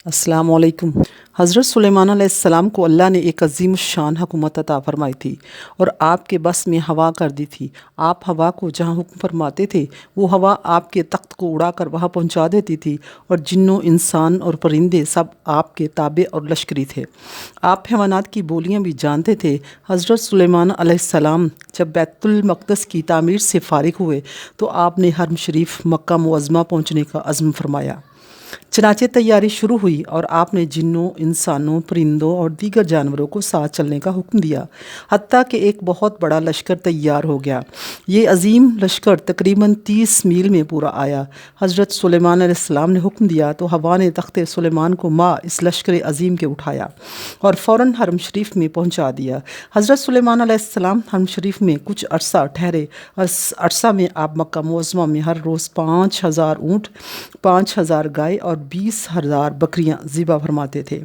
अस्सलाम वालेकुम। हज़रत सुलेमान अलैहिस्सलाम को अल्लाह ने एक अजीम शान हुकूमत अता फरमाई थी और आपके बस में हवा कर दी थी। आप हवा को जहाँ हुक्म फरमाते थे वो हवा आपके तख्त को उड़ाकर वहाँ पहुँचा देती थी और जिन्नों इंसान और परिंदे सब आपके ताबे और लश्करी थे। आप हैवानात की बोलियाँ भी जानते थे। हज़रत सुलेमान अलैहिस्सलाम जब बैतुल मक़दस की तामीर से फ़ारिग हुए तो आपने हरम शरीफ मक्का मुअज़्ज़मा पहुँचने का अज़्म फरमाया। चनाचे तैयारी शुरू हुई और आपने जिन्नों, इंसानों, परिंदों और दीगर जानवरों को साथ चलने का हुक्म दिया, हत्ता कि एक बहुत बड़ा लश्कर तैयार हो गया। ये अजीम लश्कर तकरीबन 30 मील में पूरा आया। हज़रत सुलेमान अलैहिस्सलाम ने हुक्म दिया तो हवा ने तख्ते सुलेमान को माँ इस लश्कर अजीम के उठाया और फ़ौरन हरम शरीफ में पहुँचा दिया। हज़रत सुलेमान अलैहिस्सलाम हरम शरीफ में कुछ अरसा ठहरे। इस अरसा में आप मक्का मुअज़्ज़मा में हर रोज़ 5000 ऊँट, 5000 गाय और 20,000 बकरियां ज़िबा फरमाते थे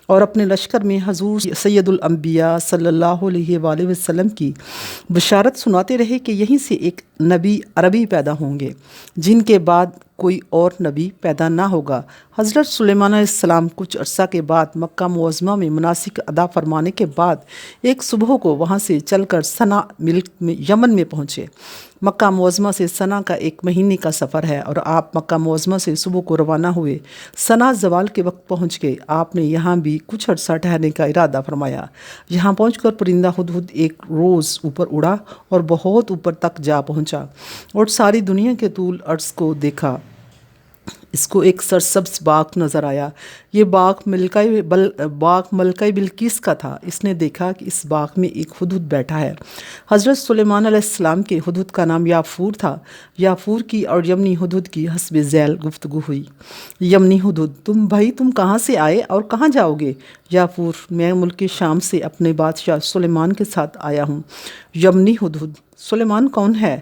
और अपने लश्कर में हजूर सैयदुल अंबिया सल्लल्लाहु अलैहि वसल्लम की बशारत सुनाते रहे कि यहीं से एक नबी अरबी पैदा होंगे जिनके बाद कोई और नबी पैदा ना होगा। हज़रत सुलेमान अलैहिस्सलाम कुछ अरसा के बाद मक्का मुअज़्ज़मा में मनासिक अदा फरमाने के बाद एक सुबह को वहाँ से चलकर सना मिल्क में यमन में पहुँचे। मक्का मुअज़्ज़मा से सना का 1 महीने का सफ़र है और आप मक्का मुअज़्ज़मा से सुबह को रवाना हुए। सना ज़वाल के वक्त पहुँच गए। आपने यहाँ भी कुछ अर्सा ठहरने का इरादा फरमाया। यहाँ पहुँचकर परिंदा हुदहुद एक रोज़ ऊपर उड़ा और बहुत ऊपर तक जा पहुँचा और सारी दुनिया के तूल अर्ज़ को देखा। इसको एक सरसब्ज़ बाग नज़र आया। ये बाग मलका बिल्किस का था। इसने देखा कि इस बाग में एक हुदहुद बैठा है। हज़रत सुलेमान अलैहिस्सलाम के हुदहुद का नाम याफूर था। याफूर की और यमनी हुदहुद की हस्ब ज़ैल गुफ्तगू हुई। यमनी हुदहुद, तुम कहाँ से आए और कहाँ जाओगे? याफूर, मैं मुल्क शाम से अपने बादशाह सुलेमान के साथ आया हूँ। यमनी हुदहुद, सुलेमान कौन है?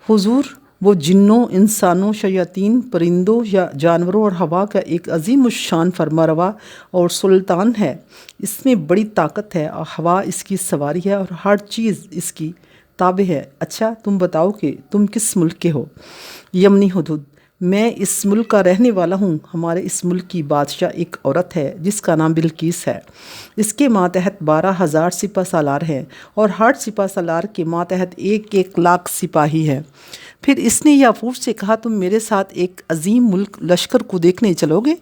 हुजूर, वो जिन्नों, इंसानों, शयातीन, परिंदों या जानवरों और हवा का एक अजीम शान फरमारवा और सुल्तान है। इसमें बड़ी ताकत है और हवा इसकी सवारी है और हर चीज़ इसकी ताबे है। अच्छा, तुम बताओ कि तुम किस मुल्क के हो? यमनी हुदहुद, मैं इस मुल्क का रहने वाला हूँ। हमारे इस मुल्क की बादशाह एक औरत है जिसका नाम बिल्किस है। इसके मातहत 12,000 सिपा सालार हैं और हर सिपा सालार के मातहत 1-1 लाख सिपाही हैं। फिर इसने याफूर से कहा, तुम मेरे साथ एक अजीम मुल्क लश्कर को देखने चलोगे?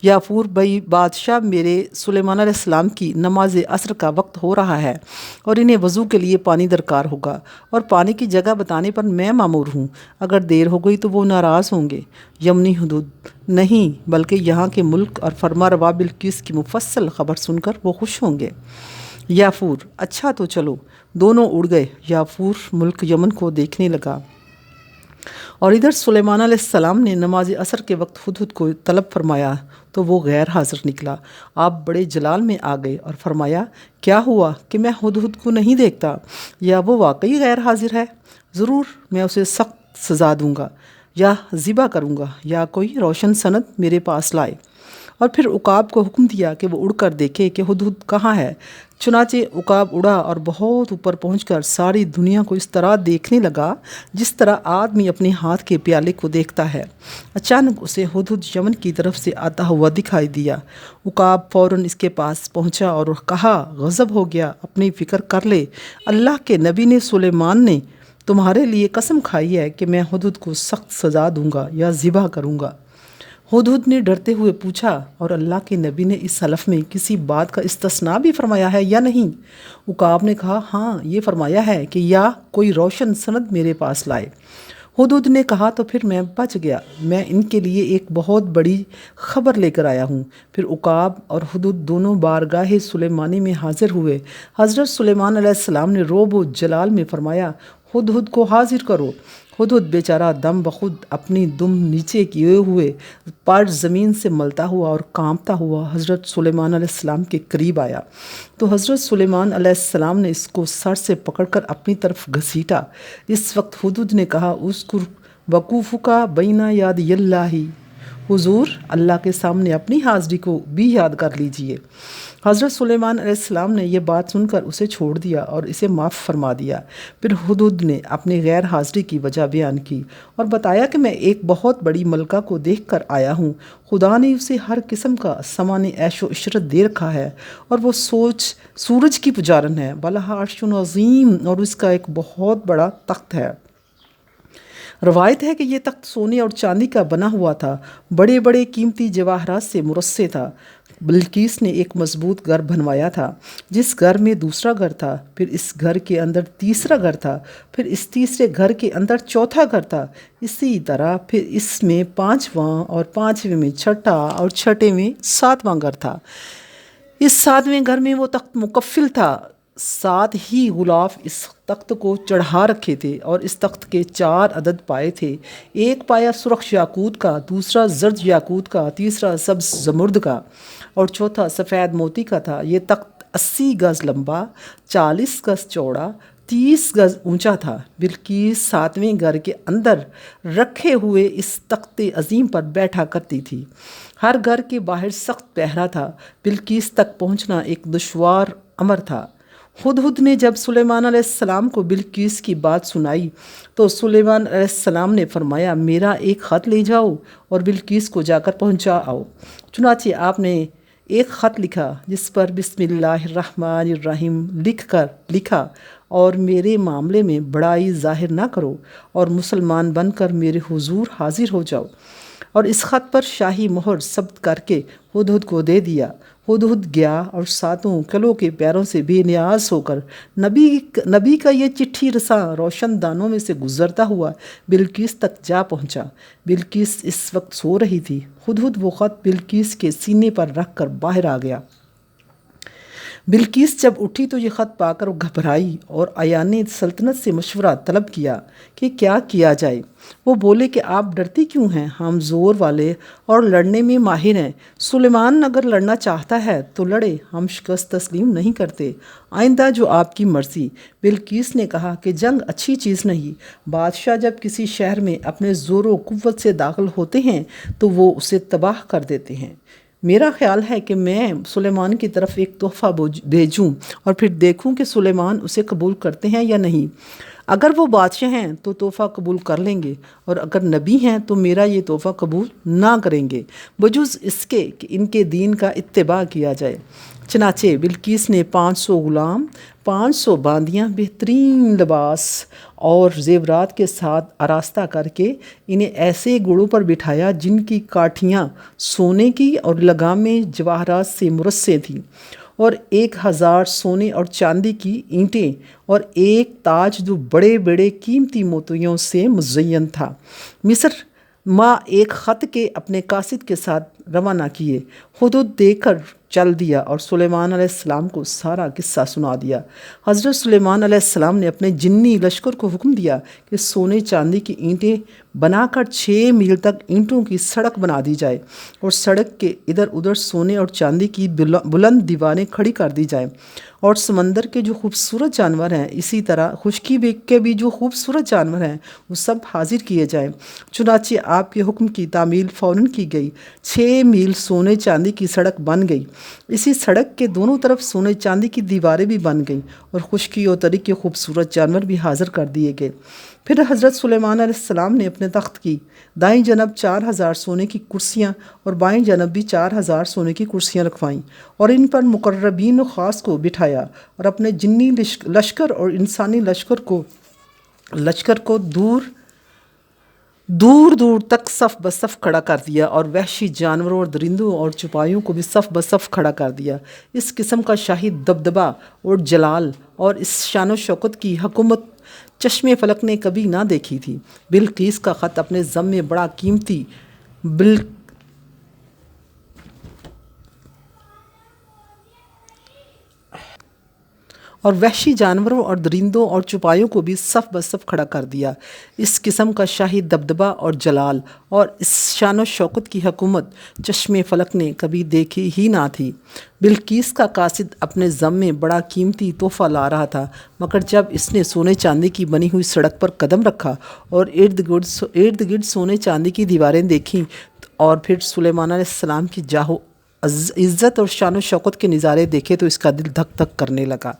याफूर, भाई बादशाह, मेरे सुलेमान अलैहिस्सलाम की नमाज असर का वक्त हो रहा है और इन्हें वज़ू के लिए पानी दरकार होगा और पानी की जगह बताने पर मैं मामूर हूँ। अगर देर हो गई तो वो नाराज़ होंगे। यमनी हुदूद, नहीं, बल्कि यहाँ के मुल्क और फरमारवा बिल्किस की मुफस्सल ख़बर सुनकर वो खुश होंगे। याफूर, अच्छा तो चलो। दोनों उड़ गए। याफूर मुल्क यमन को देखने लगा और इधर सुलेमान अलैहिस्सलाम ने नमाज असर के वक्त हुदहुद को तलब फरमाया तो वो गैर हाज़िर निकला। आप बड़े जलाल में आ गए और फरमाया, क्या हुआ कि मैं हुदहुद को नहीं देखता? या वो वाकई गैर हाज़िर है? ज़रूर मैं उसे सख्त सज़ा दूँगा या ज़िबा करूँगा या कोई रोशन सनद मेरे पास लाए। और फिर उकाब को हुक्म दिया कि वो उड़कर देखे कि हुदहुद कहाँ है। चुनाचे उकाब उड़ा और बहुत ऊपर पहुंचकर सारी दुनिया को इस तरह देखने लगा जिस तरह आदमी अपने हाथ के प्याले को देखता है। अचानक उसे हुदहुद यमन की तरफ से आता हुआ दिखाई दिया। उकाब फ़ौरन इसके पास पहुंचा और कहा, गज़ब हो गया, अपनी फ़िक्र कर ले। अल्लाह के नबी ने सुलेमान ने तुम्हारे लिए कसम खाई है कि मैं हुदहुद को सख्त सज़ा दूँगा या ज़िबा करूँगा। हुदहुद ने डरते हुए पूछा, और अल्लाह के नबी ने इस हलफ में किसी बात का इस्तिस्ना भी फरमाया है या नहीं? उकाब ने कहा, हाँ, ये फरमाया है कि या कोई रोशन सनद मेरे पास लाए। हुदहुद ने कहा, तो फिर मैं बच गया। मैं इनके लिए एक बहुत बड़ी ख़बर लेकर आया हूँ। फिर उकाब और हुदहुद दोनों बारगाह सुलेमानी में हाजिर हुए। हज़रत सुलेमान अलैहिस्सलाम ने रोब व जलाल में फरमाया, हुदहुद को हाजिर करो। हुदहुद बेचारा दम बखुद अपनी दुम नीचे किए हुए पर ज़मीन से मलता हुआ और कांपता हुआ हज़रत सुलेमान अलैहिस्सलाम के करीब आया तो हज़रत सुलेमान अलैहिस्सलाम ने इसको सर से पकड़कर अपनी तरफ घसीटा। इस वक्त हुदहुद ने कहा, उसकुर वकूफ़ुका बैना याद यल्लाही, हुजूर, अल्लाह के सामने अपनी हाज़िरी को भी याद कर लीजिए। हज़रत सुलेमान अलैहिस्सलाम ने यह बात सुनकर उसे छोड़ दिया और इसे माफ़ फरमा दिया। फिर हुदहुद ने अपनी गैर हाज़िरी की वजह बयान की और बताया कि मैं एक बहुत बड़ी मलका को देख कर आया हूँ। खुदा ने उसे हर किस्म का सामान ऐशो इशरत दे रखा है और वो सूरज की पुजारन है। वलहा अर्शुन अज़ीम, और उसका एक बहुत बड़ा तख्त है। रवायत है कि ये तख्त सोने और चांदी का बना हुआ था, बड़े बड़े कीमती जवाहरात से मुरस्से था। बिल्किस ने एक मजबूत घर बनवाया था, जिस घर में दूसरा घर था, फिर इस घर के अंदर तीसरा घर था, फिर इस तीसरे घर के अंदर चौथा घर था। इसी तरह फिर इसमें पांचवां, और पांचवें में छठा, और छठे में सातवां घर था। इस सातवें घर में वो तख्त मुकफ्फिल था। साथ ही गुलाफ इस तख्त को चढ़ा रखे थे और इस तख्त के 4 अदद पाए थे। एक पाया सुरख याकूत का, दूसरा जर्द याकूत का, तीसरा सब्ज़ जमुर्द का और चौथा सफ़ेद मोती का था। ये तख्त 80 गज़ लंबा, 40 गज़ चौड़ा, 30 गज़ ऊंचा था। बिल्किस 7वें घर के अंदर रखे हुए इस तख्त अजीम पर बैठा करती थी। हर घर के बाहर सख्त पहरा था। बिल्किस तक पहुंचना एक दुश्वार अमर था। हुदहुद ने जब सुलेमान अलैहिस्सलाम को बिल्किस की बात सुनाई तो सुलेमान अलैहिस्सलाम ने फरमाया, मेरा एक ख़त ले जाओ और बिल्किस को जाकर पहुंचा आओ। चुनाचे आपने एक ख़त लिखा जिस पर बिस्मिल्लाहिर्रहमानिर्रहीम लिखा और मेरे मामले में बड़ाई ज़ाहिर ना करो और मुसलमान बनकर मेरे हुजूर हाजिर हो जाओ। और इस ख़त पर शाही मोहर सब्त करके हुदहुद को दे दिया। हुदहुद गया और 7 किलों के पैरों से बेनियाज होकर नबी का ये चिट्ठी रसा रोशन दानों में से गुजरता हुआ बिल्किस तक जा पहुंचा। बिल्किस इस वक्त सो रही थी। हुदहुद वो ख़त बिल्किस के सीने पर रख कर बाहर आ गया। बिल्किस जब उठी तो ये ख़त पाकर घबराई और आयाने सल्तनत से मशवरा तलब किया कि क्या किया जाए। वो बोले कि आप डरती क्यों हैं, हम ज़ोर वाले और लड़ने में माहिर हैं। सुलेमान अगर लड़ना चाहता है तो लड़े, हम शिकस्त तस्लीम नहीं करते। आइंदा जो आपकी मर्ज़ी। बिल्किस ने कहा कि जंग अच्छी चीज़ नहीं। बादशाह जब किसी शहर में अपने ज़ोर व कुव्वत से दाखिल होते हैं तो वो उसे तबाह कर देते हैं। मेरा ख्याल है कि मैं सुलेमान की तरफ एक तोहफ़ा भेजूं और फिर देखूं कि सुलेमान उसे कबूल करते हैं या नहीं। अगर वो बादशाह हैं तो तोहफ़ा कबूल कर लेंगे और अगर नबी हैं तो मेरा ये तोहफ़ा कबूल ना करेंगे, बजुज़ इसके कि इनके दीन का इत्तिबा किया जाए। चनाचे बिल्किस ने 500 गुलाम, 500 बांदियाँ, बेहतरीन लिबास और ज़ेवरात के साथ आरास्ता करके इन्हें ऐसे घोड़ों पर बिठाया जिनकी काठियाँ सोने की और लगामें जवाहरात से मुरस्से थीं और 1000 सोने और चांदी की ईंटें और एक ताज जो बड़े बड़े कीमती मोतियों से मुज़य्यन था। मिस्र माँ एक ख़त के अपने कासिद के साथ रवाना किए। हुदहुद देकर चल दिया और सुलेमान अलैहिस्सलाम को सारा किस्सा सुना दिया। हज़रत सुलेमान अलैहिस्सलाम ने अपने जिन्नी लश्कर को हुक्म दिया कि सोने चांदी की ईंटें बनाकर 6 मील तक ईंटों की सड़क बना दी जाए और सड़क के इधर उधर सोने और चांदी की बुलंद दीवारें खड़ी कर दी जाए और समंदर के जो खूबसूरत जानवर हैं, इसी तरह खुशकी के भी जो खूबसूरत जानवर हैं, वो सब हाजिर किए जाएं। चुनाचे आपके हुक्म की तामील फ़ौरन की गई। 6 मील सोने चांदी की सड़क बन गई। इसी सड़क के दोनों तरफ सोने चांदी की दीवारें भी बन गईं और खुशकी और तरी के खूबसूरत जानवर भी हाजिर कर दिए गए। फिर हज़रत सुलेमान अलैहिस्सलाम ने अपने तख्त की दाईं जानब 4000 सोने की कुर्सियाँ और बाईं जानब भी 4000 सोने की कुर्सियाँ रखवाईं और इन पर मुकर्रबीन ख़ास को बिठाया और अपने जिन्नी लश्कर और इंसानी लश्कर को दूर दूर तक सफ़ बसफ़ खड़ा कर दिया और वहशी जानवरों और दरिंदों और चुपाइयों को भी सफ़ बसफ़ खड़ा कर दिया। इस किस्म का शाही दबदबा और जलाल और इस शान व शौकत की हुकूमत चश्मे फलक ने कभी ना देखी थी। बिल्किस का ख़त अपने ज़म में बड़ा कीमती और वहशी जानवरों और दरिंदों और चुपाइयों को भी सफ़ बसफ़ खड़ा कर दिया। इस किस्म का शाही दबदबा और जलाल और इस शान व शौकत की हुकूमत चश्मे फलक ने कभी देखी ही ना थी। बिल्किस का कासिद अपने ज़म में बड़ा कीमती तोहफ़ा ला रहा था, मगर जब इसने सोने चांदी की बनी हुई सड़क पर कदम रखा और इर्द गिर्द सोने चांदी की दीवारें देखीं اور پھر سلیمان علیہ السلام کی جاہو عزت اور شان و شوکت کے نظارے دیکھے تو اس کا دل دھک دھک کرنے لگا،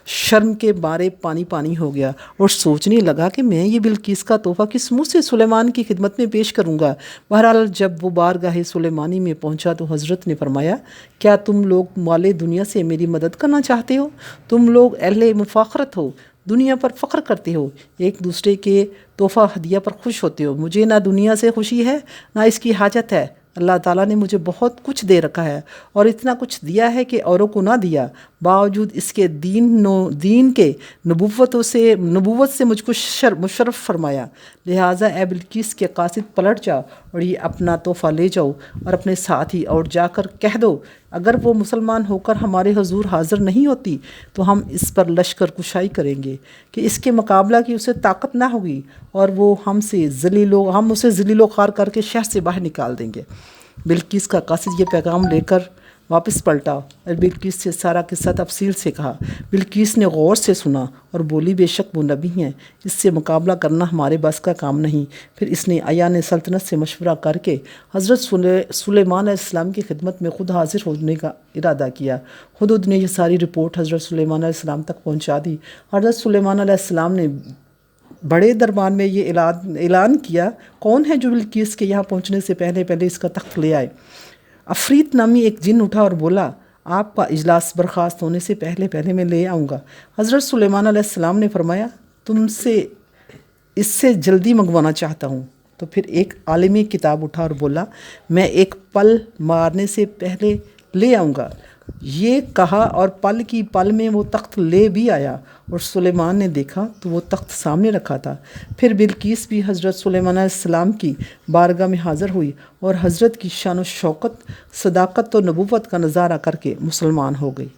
شرم کے مارے پانی پانی ہو گیا اور سوچنے لگا کہ میں یہ بلقیس کا تحفہ کس منہ سے سلیمان کی خدمت میں پیش کروں گا۔ بہرحال جب وہ بارگاہ سلیمانی میں پہنچا تو حضرت نے فرمایا، کیا تم لوگ مال دنیا سے میری مدد کرنا چاہتے ہو؟ تم لوگ اہل مفاخرت ہو، دنیا پر فخر کرتے ہو، ایک دوسرے کے تحفہ ہدیہ پر خوش ہوتے ہو۔ مجھے نہ دنیا سے خوشی ہے نہ اس کی حاجت ہے۔ اللہ تعالیٰ نے مجھے بہت کچھ دے رکھا ہے اور اتنا کچھ دیا ہے کہ اوروں کو نہ دیا، باوجود اس کے دین کے نبوت سے مجھ کو مشرف فرمایا۔ لہٰذا اے بلقیس کے قاصد پلٹ جاؤ اور یہ اپنا تحفہ لے جاؤ اور اپنے ساتھی اور جا کر کہہ دو، اگر وہ مسلمان ہو کر ہمارے حضور حاضر نہیں ہوتی تو ہم اس پر لشکر کشائی کریں گے کہ اس کے مقابلہ کی اسے طاقت نہ ہوگی اور وہ ہم اسے ذلیل و خوار کر کے شہر سے باہر نکال دیں گے۔ بلقیس کا قاصد یہ پیغام لے کر واپس پلٹا اور بلقیس سے سارا قصہ تفصیل سے کہا۔ بلقیس نے غور سے سنا اور بولی، بے شک وہ نبی ہیں، اس سے مقابلہ کرنا ہمارے بس کا کام نہیں۔ پھر اس نے ایان سلطنت سے مشورہ کر کے حضرت سلیمان علیہ السلام کی خدمت میں خود حاضر ہونے کا ارادہ کیا۔ ہدہد نے یہ ساری رپورٹ حضرت سلیمان علیہ السلام تک پہنچا دی۔ حضرت سلیمان علیہ السلام نے بڑے دربار میں یہ اعلان کیا، کون ہے جو بلقیس کے یہاں پہنچنے سے پہلے اس کا تخت لے آئے؟ عفریت نامی ایک جن اٹھا اور بولا، آپ کا اجلاس برخاست ہونے سے پہلے میں لے آؤں گا۔ حضرت سلیمان علیہ السلام نے فرمایا، تم سے اس سے جلدی منگوانا چاہتا ہوں۔ تو پھر ایک عالمی کتاب اٹھا اور بولا، میں ایک پل مارنے سے پہلے لے آؤں گا۔ یہ کہا اور پل میں وہ تخت لے بھی آیا اور سلیمان نے دیکھا تو وہ تخت سامنے رکھا تھا۔ پھر بلقیس بھی حضرت سلیمان علیہ السلام کی بارگاہ میں حاضر ہوئی اور حضرت کی شان و شوکت، صداقت و نبوت کا نظارہ کر کے مسلمان ہو گئی۔